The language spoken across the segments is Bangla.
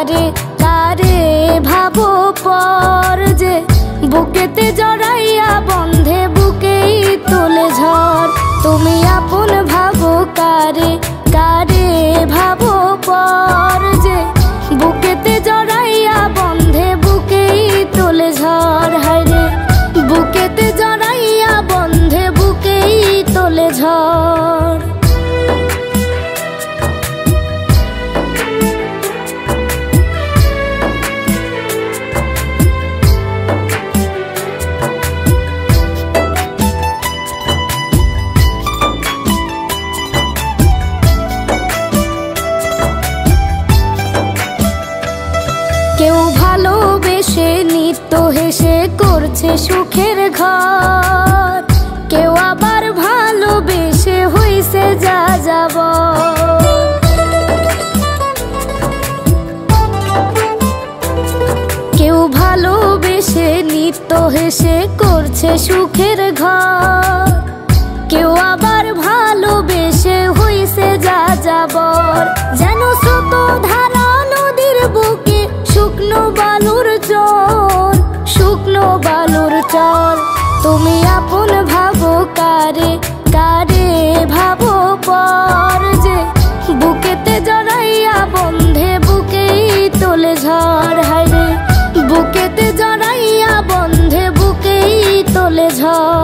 কারে কারে ভাবো পর যে বুকেতে জড়াইয়া বন্ধে বুকেই তোলে ঝড়। তুমি আপন ভাবো কারে কারে ভাবো পর যে বুকেতে জড়াইয়া বন্ধে বুকেই তোলে ঝড়। হায়রে বুকেতে জড়াইয়া বন্ধে বুকেই তোলে ঝড়। কেউ ভালোবেসে নিত্য হেসে করছে সুখের ঘর, কেউ আবার ভালোবেসে হইছে যা যাব। কেউ ভালোবেসে নিত্য হেসে করছে সুখের ঘর, কেউ আবার ভালোবেসে হইছে যা যাবর। যেন স্রোত ধারা নদীর বুকে শুকনো বালুর চর, শুকনো বালুর চর। তুমি আপন ভাবো কারে কারে ভাবো পর যে বুকেতে জড়াইয়া বন্ধে বুকেই তোলে ঝড়। হায়রে বুকেতে জড়াইয়া বন্ধে বুকেই তোলে ঝড়।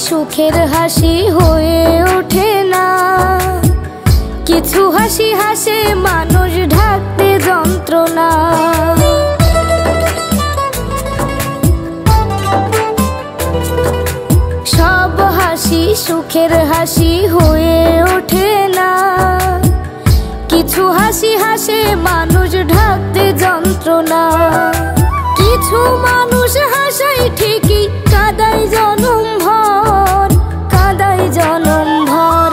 সুখের হাসি হয়ে ওঠে না, কিছু হাসি হাসে মানুষ ঢাকতে যন্ত্রণা। সব হাসি সুখের হাসি হয়ে ওঠে না, কিছু হাসি হাসে মানুষ ঢাকতে যন্ত্রণা। কিছু মানুষ হাসাই ঠিকই কাদাই জনম ভর, কাদাই জনম ভর।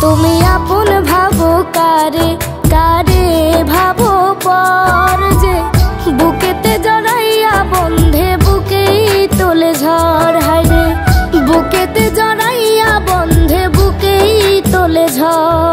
তুমি আপন ভাবো কারে কারে ভাবো পর যে বুকেতে জড়াইয়া বন্ধে বুকেই তোলে ঝড়। হায়রে বুকেতে জড়াইয়া বন্ধে বুকেই তোলে ঝড়।